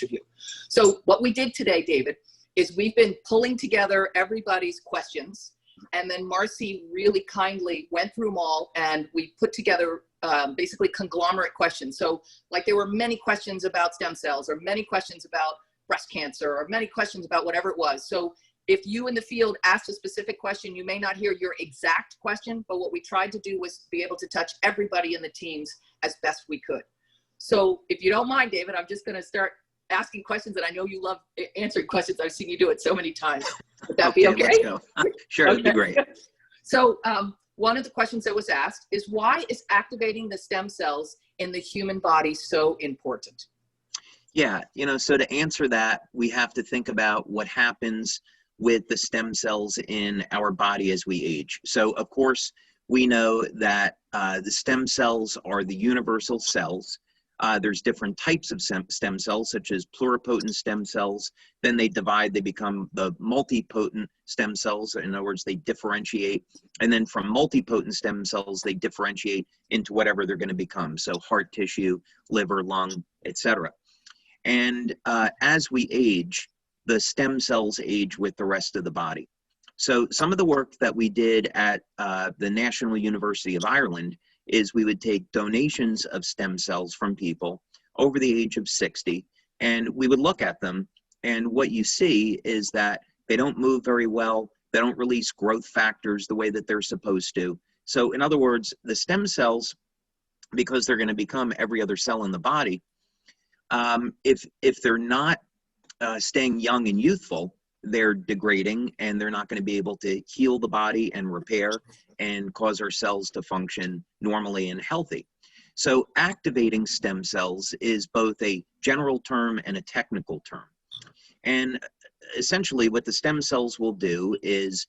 you. So what we did today, David, is we've been pulling together everybody's questions, and then Marcy really kindly went through them all, and we put together basically conglomerate questions. So like there were many questions about stem cells, or many questions about breast cancer, or many questions about whatever it was. So if you in the field asked a specific question, you may not hear your exact question, but what we tried to do was be able to touch everybody in the teams as best we could. So if you don't mind, David, I'm just going to start asking questions, and I know you love answering questions. I've seen you do it so many times. Would that be okay? Let's go. Sure, that'd be great. So one of the questions that was asked is, why is activating the stem cells in the human body so important? Yeah, so to answer that, we have to think about what happens with the stem cells in our body as we age. So of course, we know that the stem cells are the universal cells. There's different types of stem cells, such as pluripotent stem cells. Then they divide, they become the multipotent stem cells. In other words, they differentiate. And then from multipotent stem cells, they differentiate into whatever they're going to become. So heart tissue, liver, lung, etc. And as we age, the stem cells age with the rest of the body. So some of the work that we did at the National University of Ireland is we would take donations of stem cells from people over the age of 60, and we would look at them, and what you see is that they don't move very well, they don't release growth factors the way that they're supposed to. So in other words, the stem cells, because they're going to become every other cell in the body, if they're not staying young and youthful, they're degrading, and they're not going to be able to heal the body and repair and cause our cells to function normally and healthy. So activating stem cells is both a general term and a technical term. And essentially what the stem cells will do is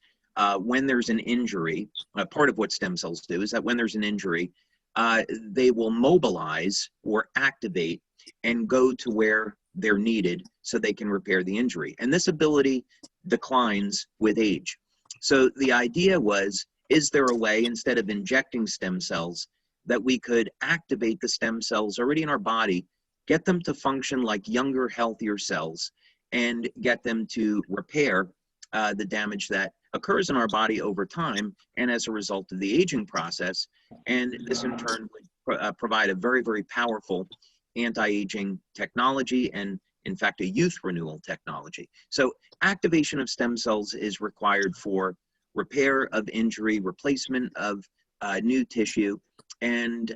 when there's an injury, part of what stem cells do is that when there's an injury, they will mobilize or activate and go to where they're needed so they can repair the injury. And this ability declines with age. So the idea was, is there a way, instead of injecting stem cells, that we could activate the stem cells already in our body, get them to function like younger, healthier cells, and get them to repair the damage that occurs in our body over time and as a result of the aging process. And this in turn would provide a very, very powerful anti-aging technology, and in fact a youth renewal technology. So activation of stem cells is required for repair of injury, replacement of new tissue, and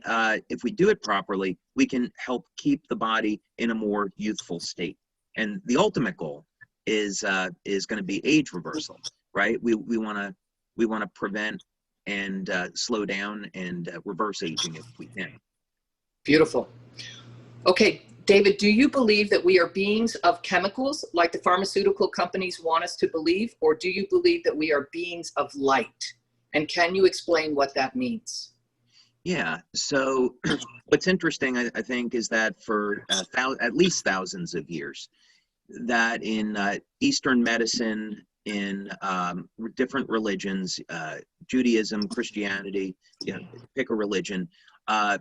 if we do it properly, we can help keep the body in a more youthful state. And the ultimate goal is going to be age reversal, right? We want to prevent and slow down and reverse aging if we can. Beautiful. Okay, David, do you believe that we are beings of chemicals like the pharmaceutical companies want us to believe, or do you believe that we are beings of light? And can you explain what that means? Yeah, so what's interesting, I think, is that for at least thousands of years, that in Eastern medicine, in different religions, Judaism, Christianity, pick a religion,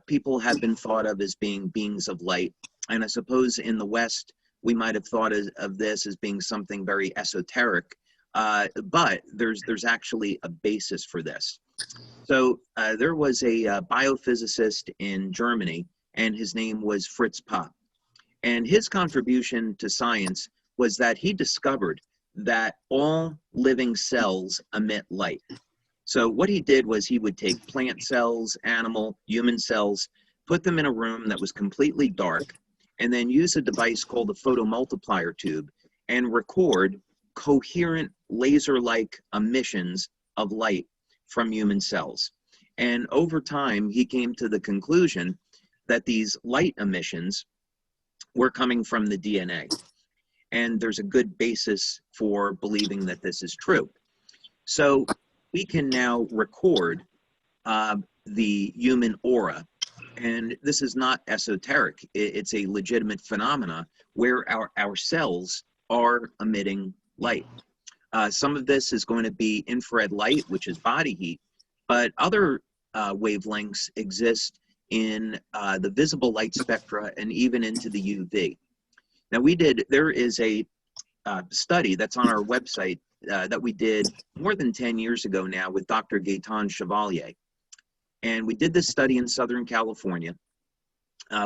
people have been thought of as being beings of light. And I suppose in the West, we might have thought of this as being something very esoteric, but there's actually a basis for this. So there was a biophysicist in Germany, and his name was Fritz Popp. And his contribution to science was that he discovered that all living cells emit light. So what he did was he would take plant cells, animal, human cells, put them in a room that was completely dark, and then use a device called a photomultiplier tube and record coherent laser-like emissions of light from human cells. And over time, he came to the conclusion that these light emissions were coming from the DNA. And there's a good basis for believing that this is true. So we can now record the human aura. And this is not esoteric. It's a legitimate phenomena where our cells are emitting light. Some of this is going to be infrared light, which is body heat, but other wavelengths exist in the visible light spectra and even into the UV. Now there is a study that's on our website that we did more than 10 years ago now with Dr. Gaetan Chevalier. And we did this study in Southern California.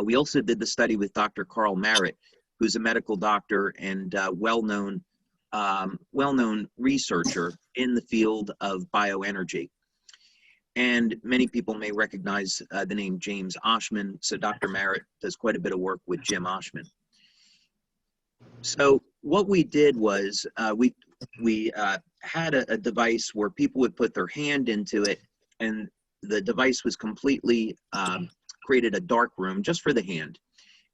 We also did the study with Dr. Carl Merritt, who's a medical doctor and well-known researcher in the field of bioenergy. And many people may recognize the name James Oshman. So Dr. Merritt does quite a bit of work with Jim Oshman. So what we did was we had a device where people would put their hand into it, and the device was completely created a dark room just for the hand.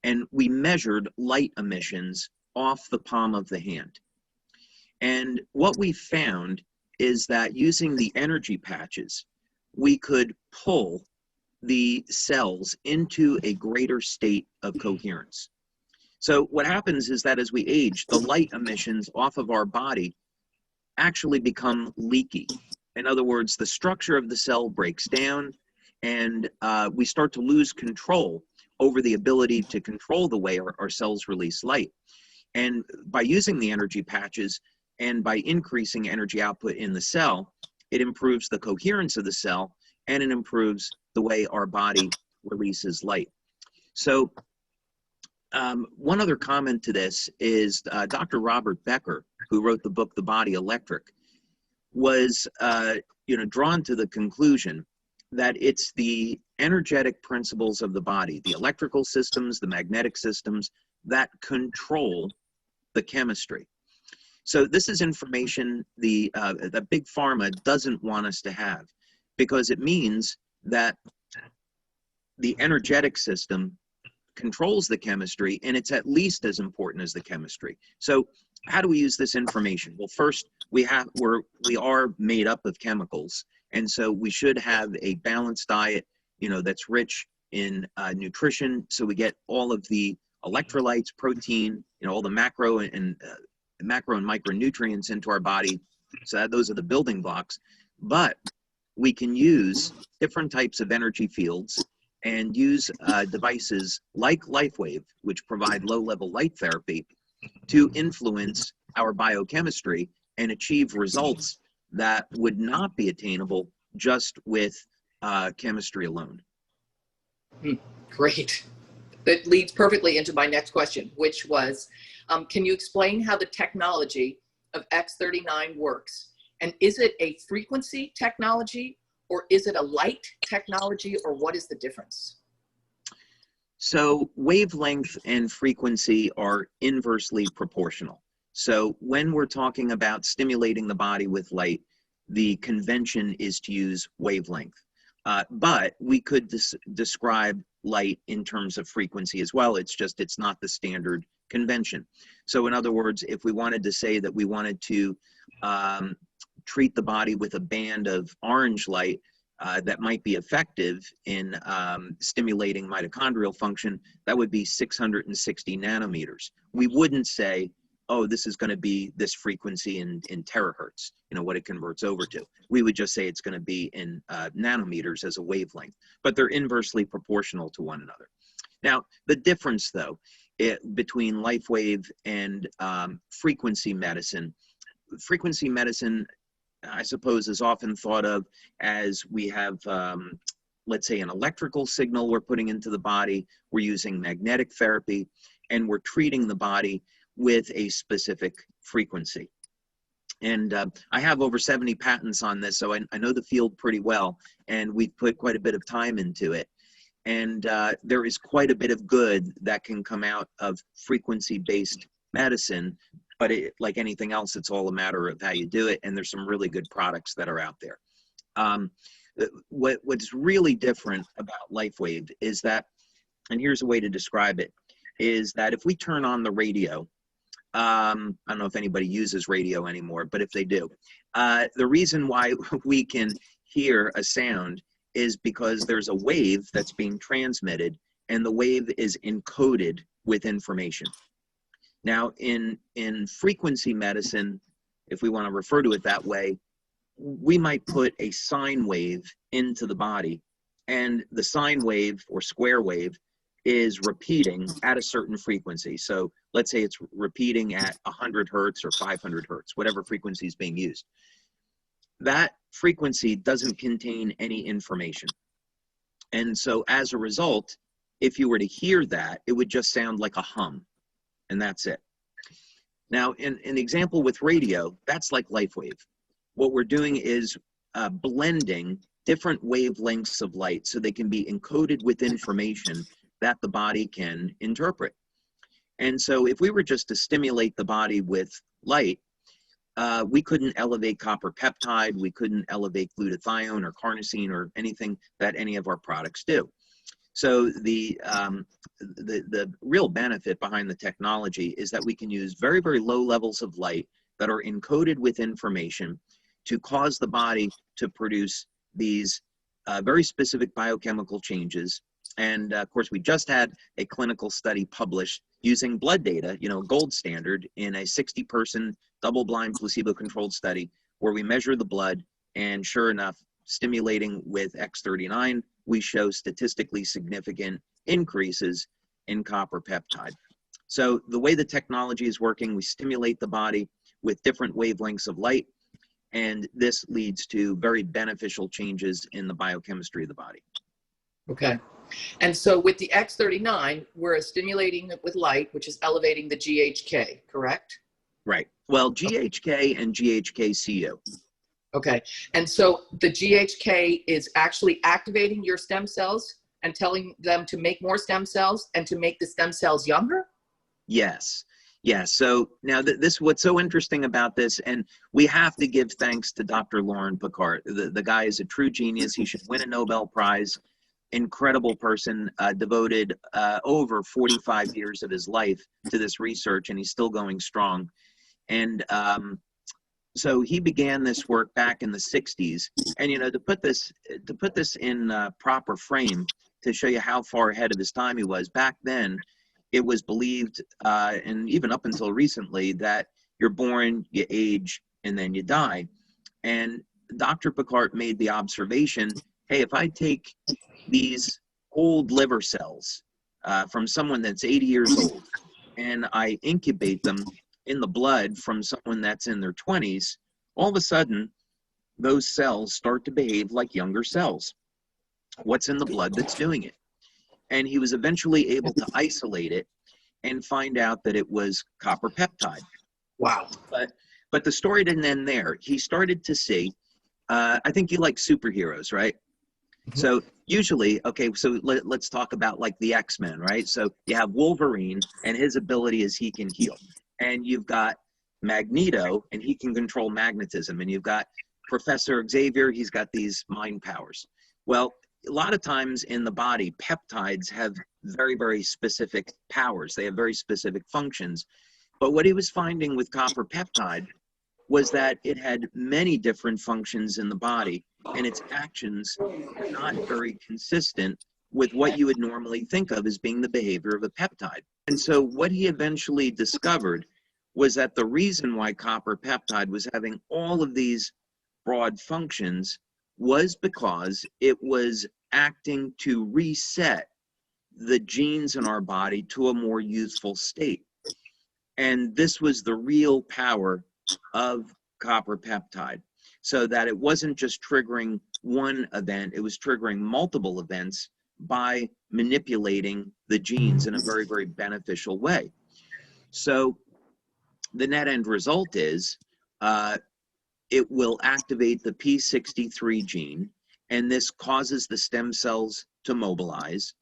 And we measured light emissions off the palm of the hand. And what we found is that using the energy patches, we could pull the cells into a greater state of coherence. So what happens is that as we age, the light emissions off of our body actually become leaky. In other words, the structure of the cell breaks down, and we start to lose control over the ability to control the way our cells release light. And by using the energy patches and by increasing energy output in the cell, it improves the coherence of the cell, and it improves the way our body releases light. So one other comment to this is Dr. Robert Becker, who wrote the book, The Body Electric, was drawn to the conclusion that it's the energetic principles of the body, the electrical systems, the magnetic systems, that control the chemistry. So this is information that Big Pharma doesn't want us to have, because it means that the energetic system controls the chemistry, and it's at least as important as the chemistry. So how do we use this information? Well, first, we are made up of chemicals, and so we should have a balanced diet, that's rich in nutrition, so we get all of the electrolytes, protein, all the macro and micronutrients into our body. So those are the building blocks. But we can use different types of energy fields and use devices like LifeWave, which provide low-level light therapy, to influence our biochemistry and achieve results that would not be attainable just with chemistry alone. Great. That leads perfectly into my next question, which was, can you explain how the technology of X39 works? And is it a frequency technology, or is it a light technology, or what is the difference? So wavelength and frequency are inversely proportional. So when we're talking about stimulating the body with light, the convention is to use wavelength. But we could describe light in terms of frequency as well. It's not the standard convention. So in other words, if we wanted to say that we wanted to treat the body with a band of orange light that might be effective in stimulating mitochondrial function, that would be 660 nanometers. We wouldn't say, oh, this is going to be this frequency in terahertz, what it converts over to. We would just say it's going to be in nanometers as a wavelength, but they're inversely proportional to one another. Now, the difference, though, between LifeWave and frequency medicine, I suppose, is often thought of as we have, let's say, an electrical signal we're putting into the body, we're using magnetic therapy, and we're treating the body with a specific frequency. And I have over 70 patents on this, so I know the field pretty well, and we've put quite a bit of time into it. And there is quite a bit of good that can come out of frequency-based medicine, but like anything else, it's all a matter of how you do it, and there's some really good products that are out there. What's really different about LifeWave is that, and here's a way to describe it, is that if we turn on the radio, I don't know if anybody uses radio anymore, but if they do, the reason why we can hear a sound is because there's a wave that's being transmitted, and the wave is encoded with information. Now, in frequency medicine, if we want to refer to it that way, we might put a sine wave into the body, and the sine wave or square wave is repeating at a certain frequency. So let's say it's repeating at 100 hertz or 500 hertz, whatever frequency is being used. That frequency doesn't contain any information. And so as a result, if you were to hear that, it would just sound like a hum, and that's it. Now, in the example with radio, that's like LifeWave. What we're doing is blending different wavelengths of light so they can be encoded with information that the body can interpret. And so if we were just to stimulate the body with light, we couldn't elevate copper peptide, we couldn't elevate glutathione or carnosine or anything that any of our products do. So the real benefit behind the technology is that we can use very, very low levels of light that are encoded with information to cause the body to produce these very specific biochemical changes. And of course, we just had a clinical study published using blood data, you know, gold standard, in a 60-person double-blind placebo-controlled study where we measure the blood, and sure enough, stimulating with X39, we show statistically significant increases in copper peptide. So the way the technology is working, we stimulate the body with different wavelengths of light, and this leads to very beneficial changes in the biochemistry of the body. Okay. And so with the X39, we're stimulating it with light, which is elevating the GHK, correct? Right. Well, GHK and GHK-Cu. Okay. And so the GHK is actually activating your stem cells and telling them to make more stem cells and to make the stem cells younger? Yes. Yes. So now what's so interesting about this, and we have to give thanks to Dr. Lauren Picard. The guy is a true genius. He should win a Nobel Prize. Incredible person, devoted over 45 years of his life to this research, and he's still going strong. And so he began this work back in the 60s. And, you know, to put this in proper frame, to show you how far ahead of his time he was, back then, it was believed, and even up until recently, that you're born, you age, and then you die. And Dr. Picard made the observation, hey, if I take these old liver cells from someone that's 80 years old, and I incubate them in the blood from someone that's in their 20s, all of a sudden, those cells start to behave like younger cells. What's in the blood that's doing it? And he was eventually able to isolate it and find out that it was copper peptide. Wow. But the story didn't end there. He started to see, I think you like superheroes, right? So usually, okay, so let's talk about like the X-Men, right? So you have Wolverine, and his ability is he can heal. And you've got Magneto, and he can control magnetism. And you've got Professor Xavier, he's got these mind powers. Well, a lot of times in the body, peptides have very, very specific powers. They have very specific functions. But what he was finding with copper peptide was that it had many different functions in the body, and its actions were not very consistent with what you would normally think of as being the behavior of a peptide. And so what he eventually discovered was that the reason why copper peptide was having all of these broad functions was because it was acting to reset the genes in our body to a more youthful state. And this was the real power of copper peptide, so that it wasn't just triggering one event, it was triggering multiple events by manipulating the genes in a very, very beneficial way. So the net end result is it will activate the P63 gene, and this causes the stem cells to mobilize.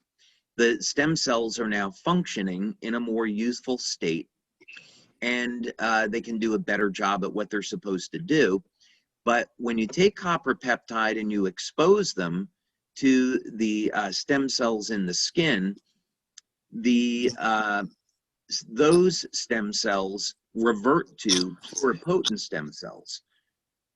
The stem cells are now functioning in a more youthful state, and they can do a better job at what they're supposed to do. But when you take copper peptide and you expose them to the stem cells in the skin, those stem cells revert to pluripotent stem cells,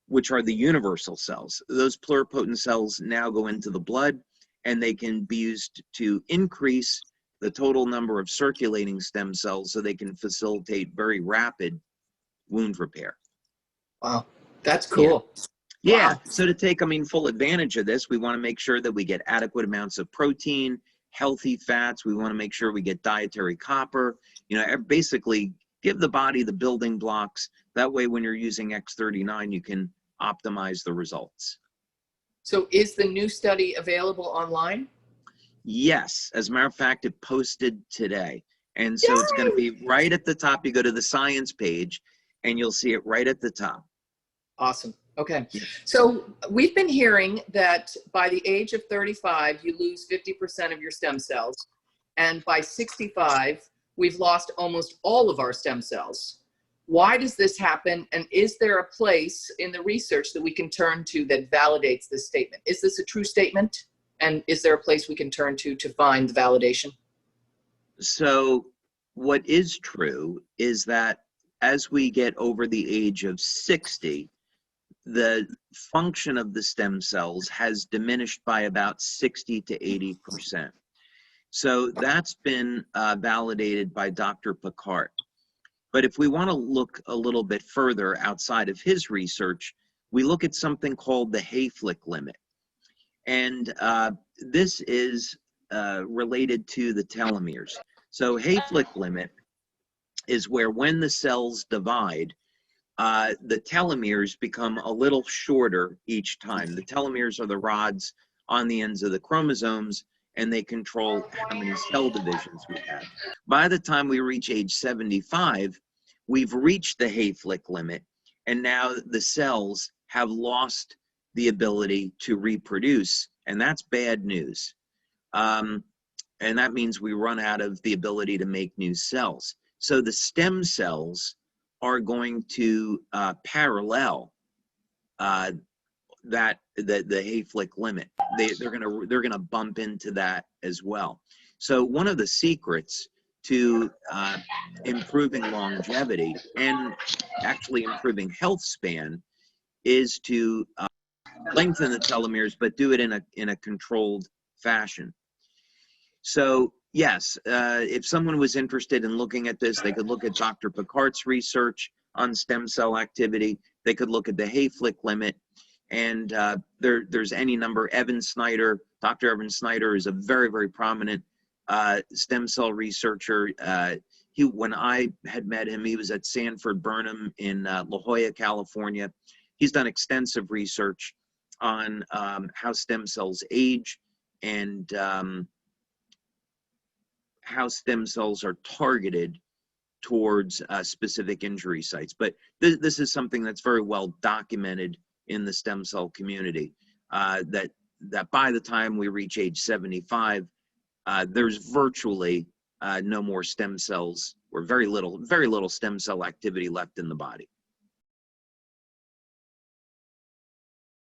which are the universal cells. Those pluripotent cells now go into the blood, and they can be used to increase the total number of circulating stem cells so they can facilitate very rapid wound repair. Wow, that's cool. Yeah. Wow. So to take, full advantage of this, we want to make sure that we get adequate amounts of protein healthy fats. We want to make sure we get dietary copper. You know, basically give the body the building blocks. That way, when you're using X39, you can optimize the results. So is the new study available online? Yes, as a matter of fact, it posted today. And so it's going to be right at the top. You go to the science page and you'll see it right at the top. Awesome. Okay. So we've been hearing that by the age of 35, you lose 50% of your stem cells. And by 65, we've lost almost all of our stem cells. Why does this happen? And is there a place in the research that we can turn to that validates this statement? Is this a true statement? And is there a place we can turn to find the validation? So what is true is that as we get over the age of 60, the function of the stem cells has diminished by about 60 to 80%. So that's been validated by Dr. Picard. But if we want to look a little bit further outside of his research, we look at something called the Hayflick limit. And this is related to the telomeres. So Hayflick limit is where when the cells divide, the telomeres become a little shorter each time. The telomeres are the rods on the ends of the chromosomes, and they control how many cell divisions we have. By the time we reach age 75, we've reached the Hayflick limit, and now the cells have lost the ability to reproduce, and that's bad news. And that means we run out of the ability to make new cells. So the stem cells are going to parallel the Hayflick limit. They're gonna bump into that as well. So one of the secrets to improving longevity and actually improving health span is to lengthen the telomeres, but do it in a controlled fashion. So yes, if someone was interested in looking at this, they could look at Dr. Picard's research on stem cell activity. They could look at the Hayflick limit, and there's any number. Dr. Evan Snyder is a very, very prominent stem cell researcher. When I had met him, he was at Sanford Burnham in La Jolla, California. He's done extensive research on how stem cells age and how stem cells are targeted towards specific injury sites. But this is something that's very well documented in the stem cell community, that by the time we reach age 75, there's virtually no more stem cells, or very little stem cell activity left in the body.